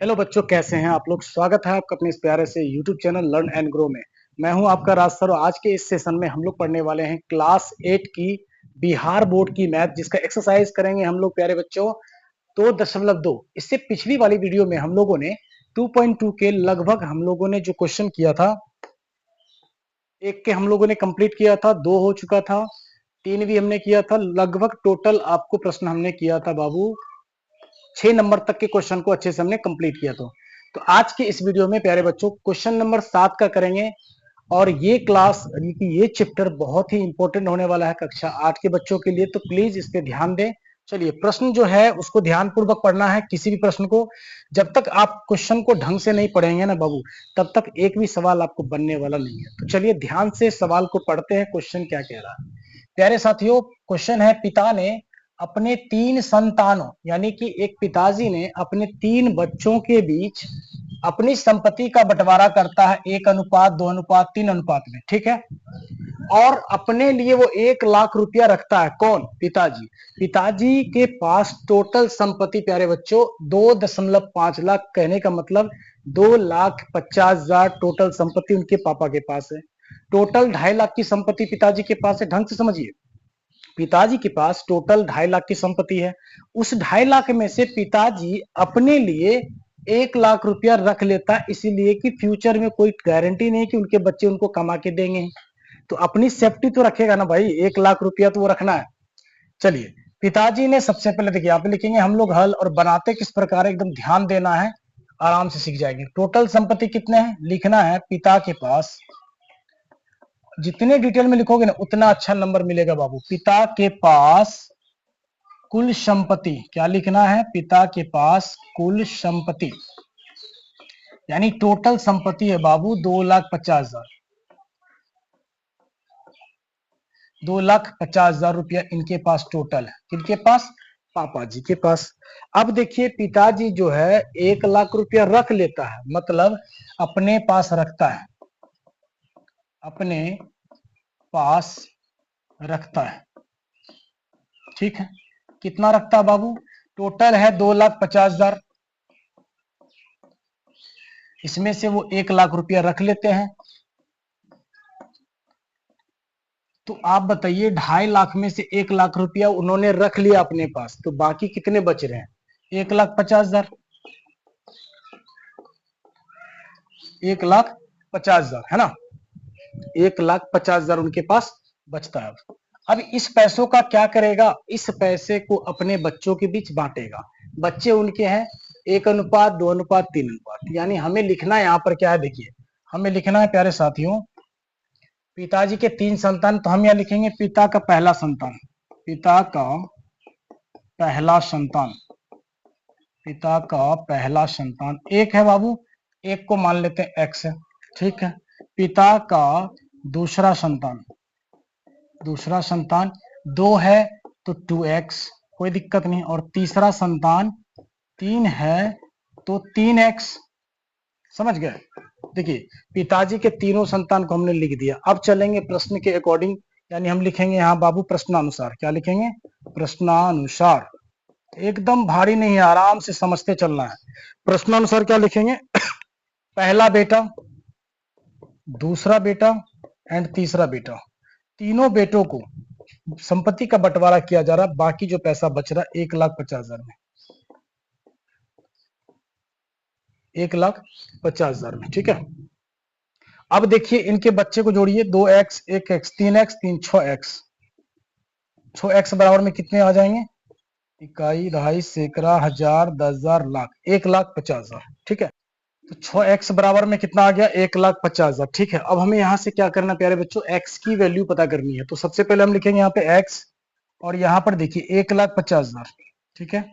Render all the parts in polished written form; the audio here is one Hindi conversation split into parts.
हेलो बच्चों, कैसे हैं आप लोग। स्वागत है आपका अपने इस प्यारे से YouTube channel learn and grow में। मैं हूं आपका राज सर और आज के इस सेशन में हम लोग पढ़ने वाले हैं क्लास 8 की बिहार बोर्ड की मैथ, जिसका एक्सरसाइज करेंगे हम लोग प्यारे बच्चों 2.2। इससे पिछली वाली वीडियो में हम लोगों ने 2.2 के लगभग हम लोगों ने जो क्वेश्चन किया था, एक के हम लोगों ने कंप्लीट किया था, 2 हो चुका था, 3 भी हमने किया था। लगभग टोटल आपको प्रश्न हमने किया था बाबू 6 नंबर तक के क्वेश्चन को अच्छे से हमने कंप्लीट किया। तो आज के इस वीडियो में प्यारे बच्चों क्वेश्चन नंबर 7 का करेंगे। और ये क्लास ये चैप्टर बहुत ही इंपॉर्टेंट होने वाला है कक्षा 8 के बच्चों के लिए, तो प्लीज इस पे ध्यान दें। चलिए, प्रश्न जो है उसको ध्यान पूर्वक पढ़ना है। किसी भी प्रश्न को जब तक आप क्वेश्चन को ढंग से नहीं पढ़ेंगे ना बाबू, तब तक एक भी सवाल आपको बनने वाला नहीं है। तो चलिए ध्यान से सवाल को पढ़ते हैं, क्वेश्चन क्या कह रहा है। प्यारे साथियों, क्वेश्चन है, पिता ने अपने 3 संतानों यानी कि एक पिताजी ने अपने 3 बच्चों के बीच अपनी संपत्ति का बंटवारा करता है 1:2:3 में, ठीक है। और अपने लिए वो 1 लाख रुपया रखता है। कौन? पिताजी। पिताजी के पास टोटल संपत्ति प्यारे बच्चों 2.5 लाख, कहने का मतलब 2,50,000 टोटल संपत्ति उनके पापा के पास है। टोटल 2.5 लाख की संपत्ति पिताजी के पास है। ढंग से समझिए, पिताजी के पास टोटल 2.5 लाख की संपत्ति है। उस 2.5 लाख में से पिताजी अपने लिए 1 लाख रुपया रख लेता है, इसीलिए कि फ्यूचर में कोई गारंटी नहीं कि उनके बच्चे उनको कमा के देंगे। तो अपनी सेफ्टी तो रखेगा ना भाई, 1 लाख रुपया तो वो रखना है। चलिए, पिताजी ने सबसे पहले देखिए, यहाँ पे लिखेंगे हम लोग हल और बनाते किस प्रकार, एकदम ध्यान देना है, आराम से सीख जाएंगे। टोटल संपत्ति कितने हैं लिखना है। पिता के पास, जितने डिटेल में लिखोगे ना उतना अच्छा नंबर मिलेगा बाबू। पिता के पास कुल संपत्ति क्या लिखना है? पिता के पास कुल संपत्ति यानी टोटल संपत्ति है बाबू 2,50,000। 2,50,000 रुपया इनके पास टोटल है। किनके पास? पापा जी के पास। अब देखिए, पिताजी जो है 1 लाख रुपया रख लेता है, मतलब अपने पास रखता है, अपने पास रखता है, ठीक है। कितना रखता है बाबू? टोटल है 2,50,000, इसमें से वो 1 लाख रुपया रख लेते हैं। तो आप बताइए, 2.5 लाख में से 1 लाख रुपया उन्होंने रख लिया अपने पास, तो बाकी कितने बच रहे हैं? 1,50,000। 1,50,000 है ना, 1,50,000 उनके पास बचता है। अब इस पैसों का क्या करेगा? इस पैसे को अपने बच्चों के बीच बांटेगा। बच्चे उनके हैं 1:2:3, यानी हमें लिखना है यहाँ पर क्या है, देखिए हमें लिखना है प्यारे साथियों, पिताजी के 3 संतान, तो हम यहाँ लिखेंगे पिता का पहला संतान। पिता का पहला संतान, पिता का पहला संतान एक है बाबू, एक को मान लेते हैं एक्स है, ठीक है। पिता का दूसरा संतान, दूसरा संतान 2 है तो 2x, कोई दिक्कत नहीं। और तीसरा संतान 3 है तो 3x, समझ गए। देखिए, पिताजी के तीनों संतान को हमने लिख दिया। अब चलेंगे प्रश्न के अकॉर्डिंग, यानी हम लिखेंगे यहाँ बाबू प्रश्नानुसार। क्या लिखेंगे? प्रश्नानुसार। एकदम भारी नहीं है, आराम से समझते चलना है। प्रश्नानुसार क्या लिखेंगे? पहला बेटा, दूसरा बेटा एंड तीसरा बेटा, तीनों बेटों को संपत्ति का बंटवारा किया जा रहा है। बाकी जो पैसा बच रहा है 1,50,000 में, 1,50,000 में, ठीक है। अब देखिए, इनके बच्चे को जोड़िए, 2x 1x 3x 3 6x, 6x बराबर में कितने आ जाएंगे? इकाई, दहाई, सैकड़ा, हजार, 10,000, लाख, 1,50,000, ठीक है। तो 6x बराबर में कितना आ गया? 1,50,000, ठीक है। अब हमें यहाँ से क्या करना प्यारे बच्चों? x की वैल्यू पता करनी है। तो सबसे पहले हम लिखेंगे यहाँ पे x, और यहाँ पर देखिए 1,50,000, ठीक है,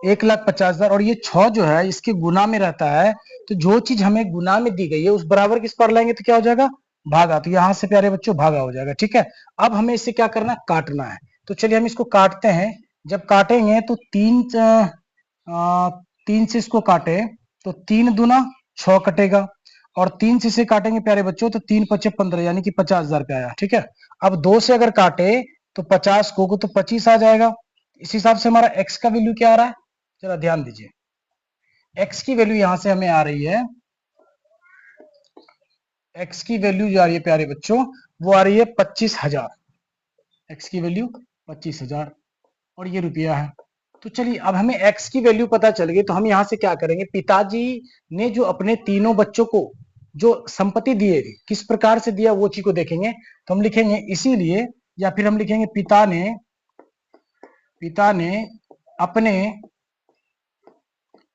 1,50,000। और ये 6 जो है इसके गुना में रहता है, तो जो चीज हमें गुना में दी गई है उस बराबर किस पर लाएंगे तो क्या हो जाएगा? भागा। तो यहाँ से प्यारे बच्चों भागा हो जाएगा, ठीक है। अब हमें इसे क्या करना? काटना है। तो चलिए हम इसको काटते हैं। जब काटेंगे तो 3 से इसको काटे तो 3 दूना 6 कटेगा, और 3 से इसे काटेंगे प्यारे बच्चों तो 3×5 = 15, यानी कि 50,000 पे आया, ठीक है। अब 2 से अगर काटे तो 50 को तो 25 आ जाएगा। इस हिसाब से हमारा x का वैल्यू क्या आ रहा है? जरा ध्यान दीजिए, एक्स की वैल्यू यहां से हमें आ रही है, एक्स की वैल्यू जो आ रही है प्यारे बच्चों वो आ रही है 25,000। एक्स की वैल्यू 25,000 और ये रुपया है। तो चलिए अब हमें एक्स की वैल्यू पता चल गई, तो हम यहां से क्या करेंगे, पिताजी ने जो अपने तीनों बच्चों को जो संपत्ति दिए किस प्रकार से दिया वो चीज को देखेंगे। तो हम लिखेंगे इसीलिए, या फिर हम लिखेंगे पिता ने अपने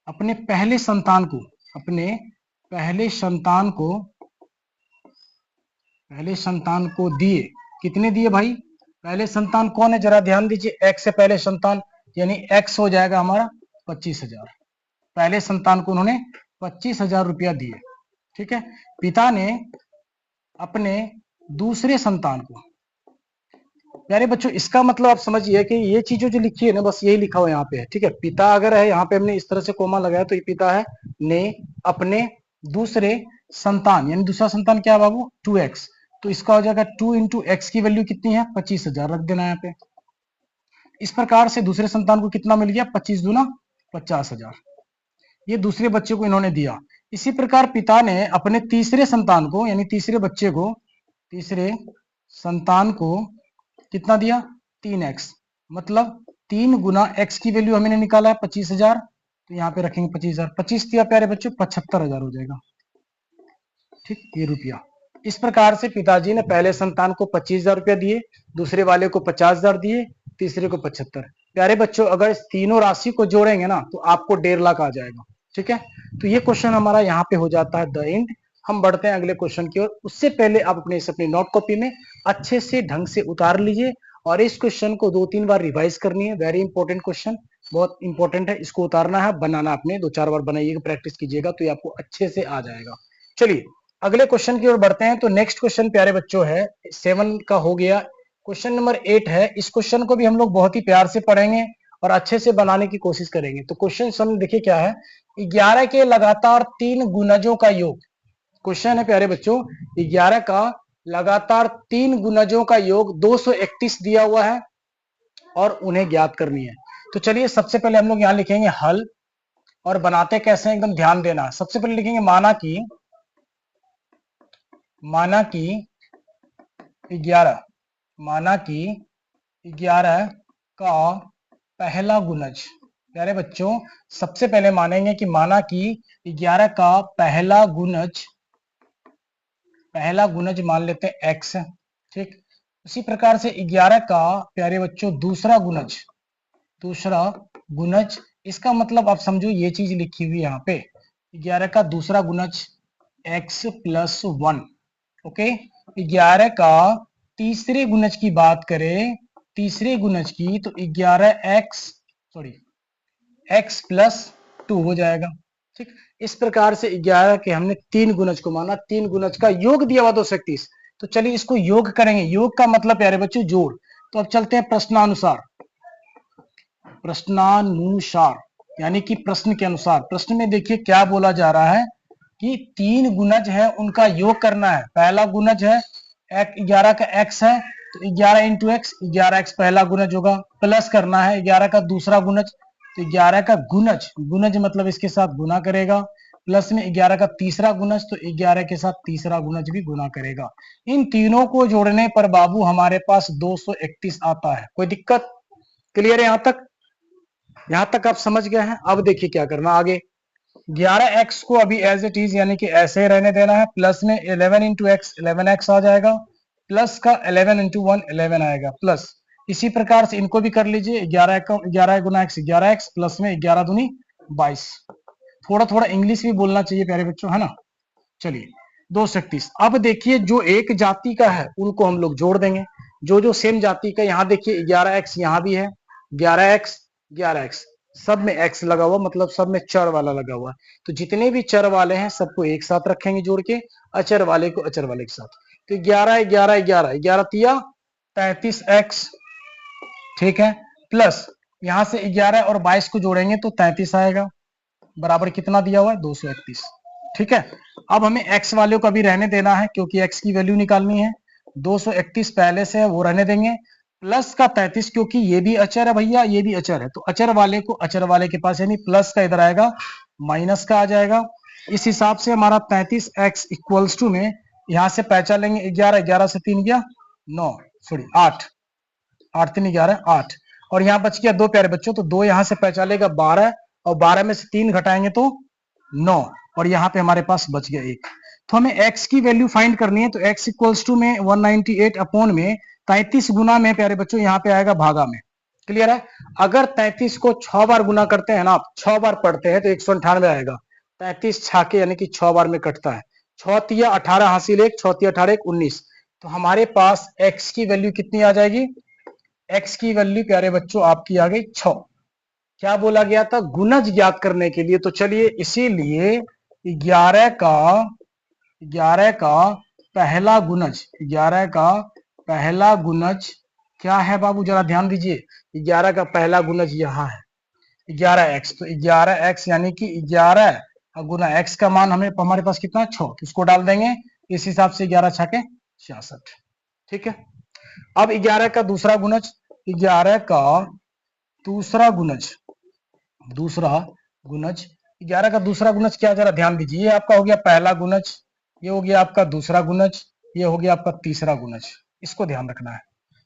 अपने पहले संतान को दिए। कितने दिए भाई, पहले संतान कौन है जरा ध्यान दीजिए, एक्स से पहले संतान, यानी एक्स हो जाएगा हमारा 25,000। पहले संतान को उन्होंने 25,000 रुपया दिए। ठीक है, पिता ने अपने दूसरे संतान को, प्यारे बच्चों इसका मतलब आप समझिए कि ये चीजें जो लिखी है ना बस यही लिखा हुआ यहाँ पे है। ठीक है, पिता अगर है यहाँ पे हमने इस तरह से कोमा लगाया तो ये पिता है ने अपने दूसरे संतान, यानी दूसरा संतान क्या है बाबू 2x, तो इसका हो जाएगा 2 इंटू एक्स की वैल्यू कितनी है 25,000 रख देना यहाँ पे। इस प्रकार से दूसरे संतान को कितना मिल गया 25 दूना 50,000, ये दूसरे बच्चे को इन्होंने दिया। इसी प्रकार पिता ने अपने तीसरे संतान को, यानी तीसरे संतान को कितना दिया 3x, मतलब 3 गुना x की वैल्यू हमने निकाला है 25,000, तो यहाँ पे रखेंगे 25,000, 25 दिया प्यारे बच्चों 75,000 हो जाएगा। ठीक, ये रुपया। इस प्रकार से पिताजी ने पहले संतान को 25,000 रुपया दिए, दूसरे वाले को 50,000 दिए, तीसरे को 75। प्यारे बच्चों अगर इस तीनों राशि को जोड़ेंगे ना तो आपको 1.5 लाख आ जाएगा। ठीक है, तो ये क्वेश्चन हमारा यहाँ पे हो जाता है द एंड। हम बढ़ते हैं अगले क्वेश्चन की ओर। उससे पहले आप अपनी नोट कॉपी में अच्छे से ढंग से उतार लीजिए और इस क्वेश्चन को 2-3 बार रिवाइज करनी है। वेरी इंपॉर्टेंट क्वेश्चन, बहुत इंपॉर्टेंट है, इसको उतारना है, बनाना अपने 2-4 बार बनाइएगा, प्रैक्टिस कीजिएगा तो ये आपको अच्छे से आ जाएगा। चलिए अगले क्वेश्चन की ओर बढ़ते हैं। तो नेक्स्ट क्वेश्चन प्यारे बच्चों है 7 का हो गया, क्वेश्चन नंबर 8 है। इस क्वेश्चन को भी हम लोग बहुत ही प्यार से पढ़ेंगे और अच्छे से बनाने की कोशिश करेंगे। तो क्वेश्चन सामने देखिए क्या है, 11 के लगातार 3 गुणजों का योग। क्वेश्चन है प्यारे बच्चों 11 का लगातार 3 गुणजों का योग 231 दिया हुआ है और उन्हें ज्ञात करनी है। तो चलिए सबसे पहले हम लोग यहाँ लिखेंगे हल, और बनाते कैसे हैं एकदम ध्यान देना। सबसे पहले लिखेंगे माना कि 11 का पहला गुणज। प्यारे बच्चों सबसे पहले मानेंगे कि माना कि 11 का पहला गुणज मान लेते हैं x। ठीक, उसी प्रकार से 11 का प्यारे बच्चों दूसरा गुणज, इसका मतलब आप समझो ये चीज लिखी हुई यहाँ पे 11 का दूसरा गुणज x प्लस 1। ओके, 11 का तीसरे गुणज की बात करें, तीसरे गुणज की, तो 11x प्लस 2 हो जाएगा। ठीक, इस प्रकार से 11 के हमने 3 गुणज को माना, 3 गुणज का योग दिया हुआ 231। तो चलिए इसको योग करेंगे, योग का मतलब प्यारे बच्चों जोड़। तो अब चलते हैं प्रश्नानुसार, यानी कि प्रश्न के अनुसार। प्रश्न में देखिए क्या बोला जा रहा है कि 3 गुणज है उनका योग करना है। पहला गुणज है 11 का x है, तो 11 इंटू एक्स, 11x पहला गुणज होगा, प्लस करना है 11 का दूसरा गुणज, तो 11 का गुणज मतलब इसके साथ गुना करेगा, प्लस में 11 का तीसरा गुणज, तो 11 के साथ तीसरा गुणज भी गुना करेगा। इन तीनों को जोड़ने पर बाबू हमारे पास 231 आता है। कोई दिक्कत? क्लियर है यहाँ तक? यहाँ तक आप समझ गए हैं? अब देखिए क्या करना आगे। 11x को अभी एज इट इज यानी कि ऐसे रहने देना है, प्लस में 11 इंटू एक्स 11x आ जाएगा, प्लस का 11 इंटू 1 11 आएगा, प्लस इसी प्रकार से इनको भी कर लीजिए, 11 गुना एक्स 11x, प्लस में 11 दूनी 22। थोड़ा थोड़ा इंग्लिश भी बोलना चाहिए प्यारे बच्चों, है ना। चलिए 231। अब देखिए जो एक जाति का है उनको हम लोग जोड़ देंगे, जो सेम जाति का। यहाँ देखिए 11x यहाँ भी है, 11x सब में x लगा हुआ, मतलब सब में चर वाला लगा हुआ। तो जितने भी चर वाले हैं सबको एक साथ रखेंगे जोड़ के, अचर वाले को अचर वाले के साथ। तो 11 तिया 33x, ठीक है, प्लस यहां से 11 और 22 को जोड़ेंगे तो 33 आएगा, बराबर कितना दिया हुआ है 231। ठीक है, अब हमें x वाले को अभी रहने देना है क्योंकि x की वैल्यू निकालनी है। 231 पहले से है वो रहने देंगे, प्लस का 33 क्योंकि ये भी अचर है भैया, ये भी अचर है, तो अचर वाले को अचर वाले के पास, यानी प्लस का इधर आएगा माइनस का आ जाएगा। इस हिसाब से हमारा 33x इक्वल्स टू में यहां से पहचानेंगे 11, 11 से 3 गया 9, सॉरी 8, 8 3 11 8, और यहाँ बच गया 2 प्यारे बच्चों, तो 2 यहाँ से पहचानेगा 12, और 12 में से 3 घटाएंगे तो 9, और यहाँ पे हमारे पास बच गया 1। तो हमें x की वैल्यू फाइंड करनी है, तो x इक्वल्स टू में 198 अपॉन में 33 गुना में प्यारे बच्चों यहाँ पे आएगा भागा में। क्लियर है? अगर 33 को 6 बार गुना करते हैं ना, आप 6 बार पढ़ते हैं तो 198 आएगा। 33 छाके यानी कि 6 बार में कटता है। 6 तिया 18 हासिल 1, 6 तिया 18 19। तो हमारे पास x की वैल्यू कितनी आ जाएगी? x की वैल्यू प्यारे बच्चों आपकी आ गई 6। क्या बोला गया था? गुणज ज्ञात करने के लिए। तो चलिए इसीलिए 11 का पहला गुणज, 11 का पहला गुणज क्या है बाबू? जरा ध्यान दीजिए। 11 का पहला गुणज यहाँ है 11x। तो 11x यानी कि 11 गुना x का मान हमारे पास कितना? 6। तो इसको डाल देंगे इस हिसाब से 11 छके 66। ठीक है। अब 11 का दूसरा गुणज, 11 का दूसरा गुणज, 11 का दूसरा गुणज क्या? जरा ध्यान दीजिए। ये आपका हो गया पहला गुणज, ये हो गया आपका दूसरा गुणज, ये हो गया आपका तीसरा गुणज। इसको ध्यान रखना है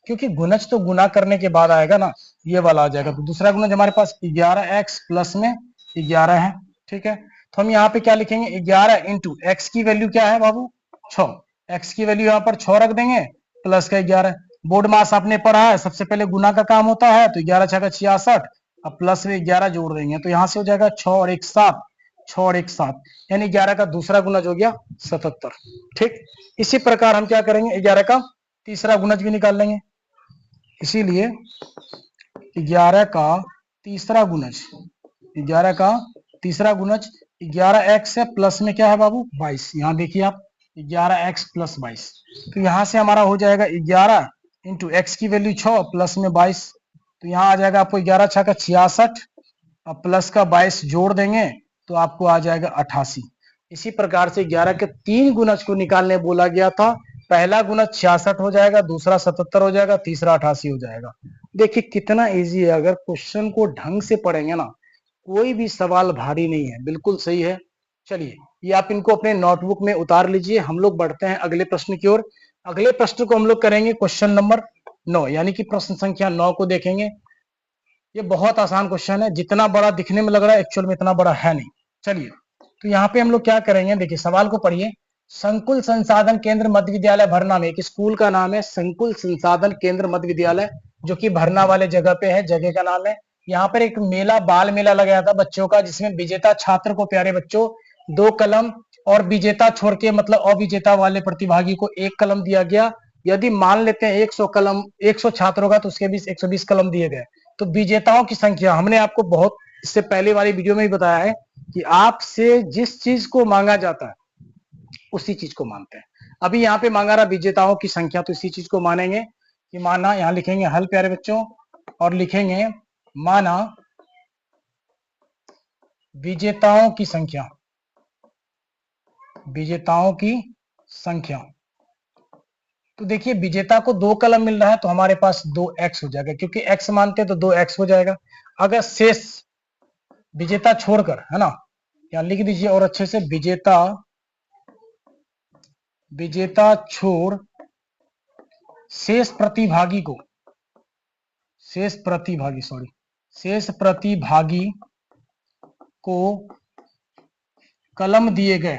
क्योंकि गुणज तो गुना करने के बाद आएगा ना, ये वाला आ जाएगा। तो दूसरा गुणज हमारे पास 11x प्लस में 11 है। ठीक है। तो हम यहाँ पे क्या लिखेंगे? 11 इंटू एक्स की वैल्यू क्या है बाबू? 6। एक्स की वैल्यू यहाँ पर 6 रख देंगे प्लस का 11। बोर्ड मास आपने पढ़ा है, सबसे पहले गुना का काम होता है। तो 11 छका 66, अब प्लस में 11 जोड़ देंगे तो यहाँ से हो जाएगा 6 और 1 7, 6 और 1 7, यानी 11 का दूसरा गुणज हो गया 77। ठीक। इसी प्रकार हम क्या करेंगे? 11 का तीसरा गुणज भी निकाल लेंगे। इसीलिए 11 का तीसरा गुणज, 11 का तीसरा गुणज 11x है प्लस में क्या है बाबू? 22। यहाँ देखिए आप 11x प्लस 22। तो यहाँ से हमारा हो जाएगा 11 इंटू एक्स की वैल्यू 6 प्लस में 22। तो यहाँ आ जाएगा आपको 11 छका 66, अब प्लस का 22 जोड़ देंगे तो आपको आ जाएगा 88। इसी प्रकार से 11 के 3 गुणज को निकालने बोला गया था। पहला गुणज 66 हो जाएगा, दूसरा 77 हो जाएगा, तीसरा 88 हो जाएगा। देखिए कितना इजी है। अगर क्वेश्चन को ढंग से पढ़ेंगे ना, कोई भी सवाल भारी नहीं है। बिल्कुल सही है। चलिए ये आप इनको अपने नोटबुक में उतार लीजिए। हम लोग बढ़ते हैं अगले प्रश्न की ओर। अगले प्रश्न को हम लोग करेंगे क्वेश्चन नंबर 9, यानी कि प्रश्न संख्या 9 को देखेंगे। ये बहुत आसान क्वेश्चन है। जितना बड़ा दिखने में लग रहा है एक्चुअल में इतना बड़ा है नहीं। चलिए तो यहाँ पे हम लोग क्या करेंगे? देखिए सवाल को पढ़िए। संकुल संसाधन केंद्र मध्य विद्यालय भरना में, एक स्कूल का नाम है संकुल संसाधन केंद्र मध्य विद्यालय, जो कि भरना वाले जगह पे है। जगह का नाम है। यहाँ पर एक मेला, बाल मेला लगाया था बच्चों का, जिसमें विजेता छात्र को प्यारे बच्चों 2 कलम और विजेता छोड़ के मतलब अविजेता वाले प्रतिभागी को 1 कलम दिया गया। यदि मान लेते हैं 100 कलम, 100 छात्रों का, तो उसके बीच 120 कलम दिए गए। तो विजेताओं की संख्या हमने आपको बहुत इससे पहले वाली वीडियो में भी बताया है कि आपसे जिस चीज को मांगा जाता है उसी चीज को मानते हैं। अभी यहाँ पे मांगा रहा विजेताओं की संख्या, तो इसी चीज को मानेंगे कि माना, यहाँ लिखेंगे हल प्यारे बच्चों, और लिखेंगे माना विजेताओं की संख्या, विजेताओं की संख्या। तो देखिए विजेता को 2 कलम मिल रहा है तो हमारे पास 2x हो जाएगा, क्योंकि x मानते हैं तो 2x हो जाएगा। अगर शेष विजेता छोड़कर, है ना, यहाँ लिख दीजिए और अच्छे से, विजेता छोड़ शेष प्रतिभागी को कलम दिए गए,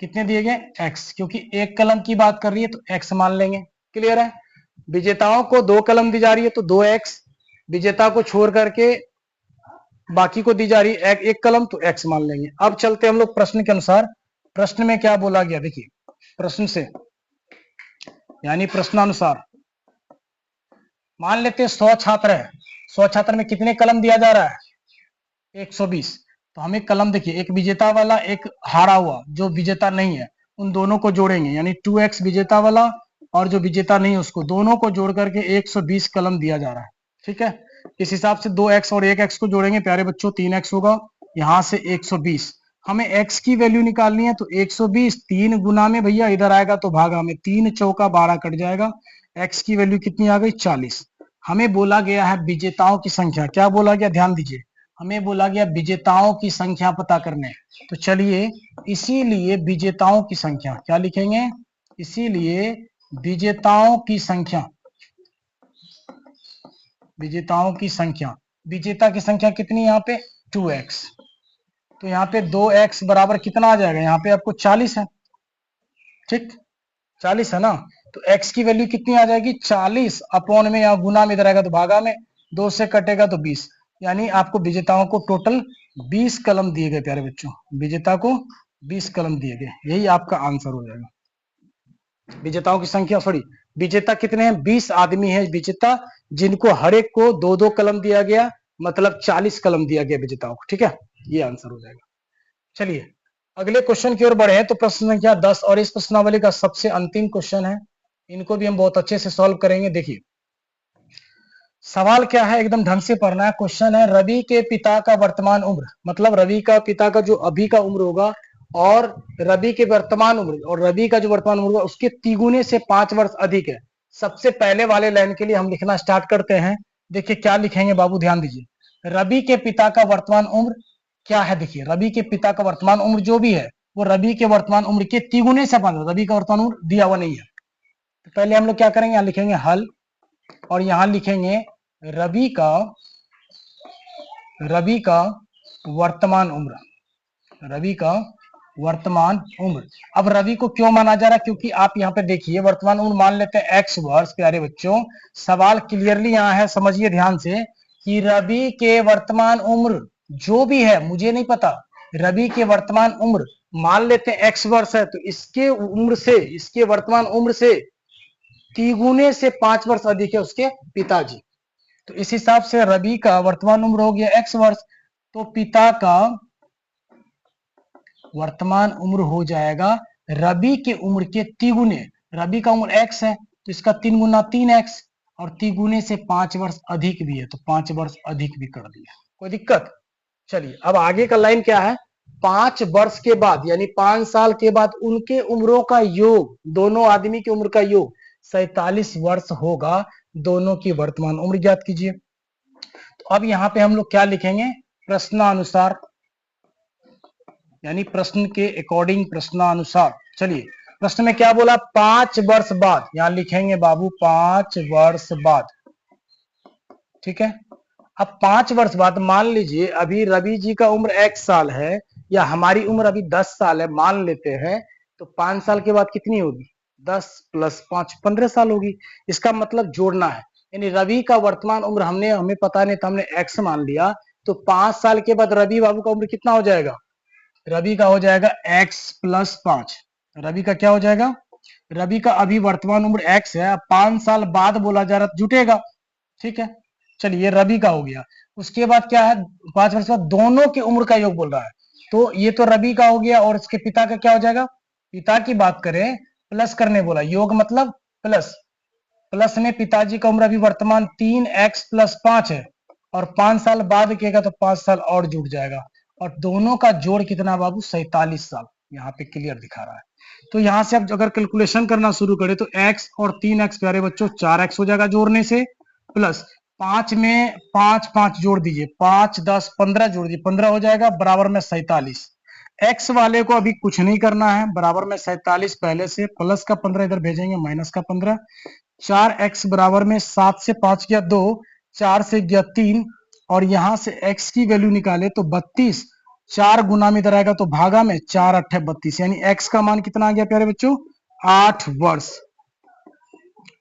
कितने दिए गए? x, क्योंकि 1 कलम की बात कर रही है तो x मान लेंगे। क्लियर है? विजेताओं को 2 कलम दी जा रही है तो 2x, विजेता को छोड़ करके बाकी को दी जा रही है 1 कलम तो x मान लेंगे। अब चलते हम लोग प्रश्न के अनुसार। प्रश्न में क्या बोला गया? देखिए प्रश्न से, यानी प्रश्नानुसार मान लेते हैं 100 छात्र है। 100 छात्र में कितने कलम दिया जा रहा है? 120। तो हमें कलम देखिए, एक विजेता वाला, एक हारा हुआ जो विजेता नहीं है, उन दोनों को जोड़ेंगे, यानी 2x विजेता वाला और जो विजेता नहीं है उसको, दोनों को जोड़ करके 120 कलम दिया जा रहा है। ठीक है। इस हिसाब से 2x और 1x को जोड़ेंगे प्यारे बच्चों, 3x होगा, यहाँ से 120। हमें x की वैल्यू निकालनी है तो 120 3 गुना में भैया इधर आएगा तो भागा में, 3 चौका 12 कट जाएगा। x की वैल्यू कितनी आ गई? 40। हमें बोला गया है विजेताओं की संख्या। क्या बोला गया, ध्यान दीजिए, हमें बोला गया विजेताओं की संख्या पता करने। तो चलिए, इसीलिए विजेताओं की संख्या क्या लिखेंगे, इसीलिए विजेताओं की संख्या, विजेताओं की संख्या, विजेता की संख्या कितनी यहाँ पे 2x। तो यहाँ पे 2x बराबर कितना आ जाएगा, यहाँ पे आपको 40 है, ठीक 40 है ना। तो x की वैल्यू कितनी आ जाएगी 40 अपॉन में, यहाँ गुना में इधर आएगा तो भागा में, 2 से कटेगा तो 20, यानी आपको विजेताओं को टोटल 20 कलम दिए गए प्यारे बच्चों, विजेता को 20 कलम दिए गए, यही आपका आंसर हो जाएगा। विजेताओं की संख्या, सॉरी विजेता कितने हैं, 20 आदमी है विजेता, जिनको हर एक को 2-2 कलम दिया गया, मतलब 40 कलम दिया गया विजेताओं को, ठीक है, ये आंसर हो जाएगा। चलिए अगले क्वेश्चन की ओर बढ़े हैं। तो प्रश्न संख्या 10 और इस प्रश्नावली का सबसे अंतिम क्वेश्चन है, इनको भी हम बहुत अच्छे से सॉल्व करेंगे। देखिए सवाल क्या है, एकदम ढंग से पढ़ना है। क्वेश्चन है रवि के पिता का वर्तमान उम्र, मतलब रवि का पिता का जो अभी का उम्र होगा और रवि के वर्तमान उम्र, और रवि का जो वर्तमान उम्र होगा उसके तिगुने से 5 वर्ष अधिक है। सबसे पहले वाले लाइन के लिए हम लिखना स्टार्ट करते हैं। देखिए क्या लिखेंगे बाबू, ध्यान दीजिए, रवि के पिता का वर्तमान उम्र क्या है। देखिए रवि के पिता का वर्तमान उम्र जो भी है वो रवि के वर्तमान उम्र के तिगुने से 5, रवि का वर्तमान उम्र दिया हुआ नहीं है। तो पहले हम लोग क्या करेंगे, यहाँ लिखेंगे हल, और यहाँ लिखेंगे रवि का वर्तमान उम्र, रवि का वर्तमान उम्र। अब रवि को क्यों माना जा रहा है, क्योंकि आप यहाँ पे देखिए वर्तमान उम्र मान लेते हैं x वर्ष। प्यारे बच्चों सवाल क्लियरली यहाँ है, समझिए ध्यान से, कि रवि के वर्तमान उम्र जो भी है, मुझे नहीं पता, रवि के वर्तमान उम्र मान लेते हैं x वर्ष है, तो इसके उम्र से, इसके वर्तमान उम्र से तिगुने से 5 वर्ष अधिक है उसके पिताजी। तो इस हिसाब से रवि का वर्तमान उम्र हो गया x वर्ष, तो पिता का वर्तमान उम्र हो जाएगा रवि के उम्र के तिगुने। रवि का उम्र x है तो इसका 3 गुना 3x, और तिगुने से 5 वर्ष अधिक भी है तो 5 वर्ष अधिक भी कर दिया, कोई दिक्कत। चलिए अब आगे का लाइन क्या है, 5 वर्ष के बाद यानी 5 साल के बाद उनके उम्रों का योग, दोनों आदमी की उम्र का योग 47 वर्ष होगा। दोनों की वर्तमान उम्र ज्ञात कीजिए। तो अब यहाँ पे हम लोग क्या लिखेंगे, प्रश्नानुसार, यानी प्रश्न के अकॉर्डिंग, प्रश्नानुसार। चलिए प्रश्न में क्या बोला, 5 वर्ष बाद, यहां लिखेंगे बाबू 5 वर्ष बाद, ठीक है। अब 5 वर्ष बाद मान लीजिए अभी रवि जी का उम्र x साल है, या हमारी उम्र अभी 10 साल है मान लेते हैं, तो 5 साल के बाद कितनी होगी, 10 + 5 15 साल होगी। इसका मतलब जोड़ना है, यानी रवि का वर्तमान उम्र हमें पता नहीं था, हमने x मान लिया, तो 5 साल के बाद रवि बाबू का उम्र कितना हो जाएगा, रवि का हो जाएगा x + 5। रवि का क्या हो जाएगा, रवि का अभी वर्तमान उम्र x है, 5 साल बाद बोला जा रहा जुटेगा, ठीक है। चलिए रवि का हो गया। उसके बाद क्या है, 5 वर्ष बाद दोनों की उम्र का योग बोल रहा है, तो ये तो रवि का हो गया, और इसके पिता का क्या हो जाएगा, पिता की बात करें, प्लस करने बोला, योग मतलब प्लस, प्लस में पिताजी का उम्र अभी वर्तमान 3x + 5 है, और 5 साल बाद किएगा तो 5 साल और जुट जाएगा, और दोनों का जोड़ कितना बाबू 47 साल, यहाँ पे क्लियर दिखा रहा है। तो यहाँ से अब अगर कैलकुलेशन करना शुरू करें तो x और 3x प्यारे बच्चों 4x हो जाएगा जोड़ने से, प्लस 5 में 5 5 जोड़ दीजिए, 5 10 15 जोड़ दीजिए, 15 हो जाएगा, बराबर में 47। x वाले को अभी कुछ नहीं करना है, बराबर में 47 पहले से, प्लस का 15 इधर भेजेंगे, माइनस का 15, 4x बराबर में 7 से 5 गया 2, 4 से गया 3, और यहां से x की वैल्यू निकाले तो 32, 4 गुना में इधर आएगा तो भागा में, 4 8 32, यानी x का मान कितना आ गया प्यारे बच्चों, 8 वर्ष,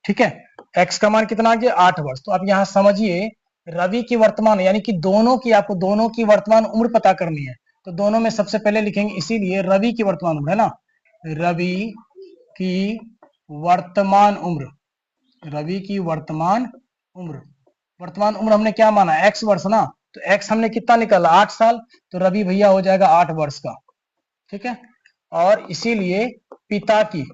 ठीक है। x का मान कितना आ गया, 8 वर्ष। तो अब यहाँ समझिए रवि की वर्तमान, यानी कि दोनों की, आपको दोनों की वर्तमान उम्र पता करनी है, तो दोनों में सबसे पहले लिखेंगे, इसीलिए रवि की वर्तमान उम्र है ना, रवि की वर्तमान उम्र, रवि की वर्तमान उम्र, वर्तमान उम्र हमने क्या माना, x वर्ष ना, तो x हमने कितना निकाला 8 साल, तो रवि भैया हो जाएगा 8 वर्ष का, ठीक है। और इसीलिए पिता की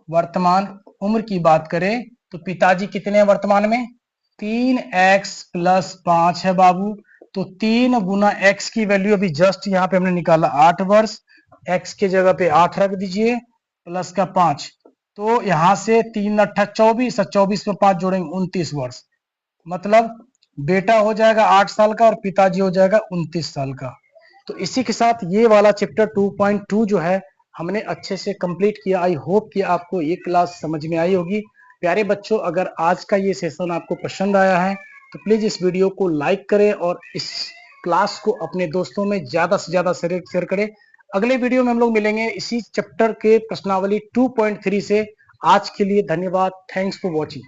वर्तमान उम्र की बात करें तो पिताजी कितने हैं वर्तमान में, 3x + 5 है बाबू, तो 3 गुना x की वैल्यू अभी जस्ट यहाँ पे हमने निकाला 8 वर्ष, x के जगह पे 8 रख दीजिए, प्लस का 5, तो यहाँ से 3 अट्ठा 24 और 24 में 5 जोड़ेंगे 29 वर्ष, मतलब बेटा हो जाएगा 8 साल का और पिताजी हो जाएगा 29 साल का। तो इसी के साथ ये वाला चैप्टर 2.2 जो है हमने अच्छे से कंप्लीट किया। आई होप कि आपको ये क्लास समझ में आई होगी। प्यारे बच्चों, अगर आज का ये सेशन आपको पसंद आया है तो प्लीज इस वीडियो को लाइक करें और इस क्लास को अपने दोस्तों में ज्यादा से ज्यादा शेयर करें। अगले वीडियो में हम लोग मिलेंगे इसी चैप्टर के प्रश्नावली 2.3 से। आज के लिए धन्यवाद। Thanks for watching.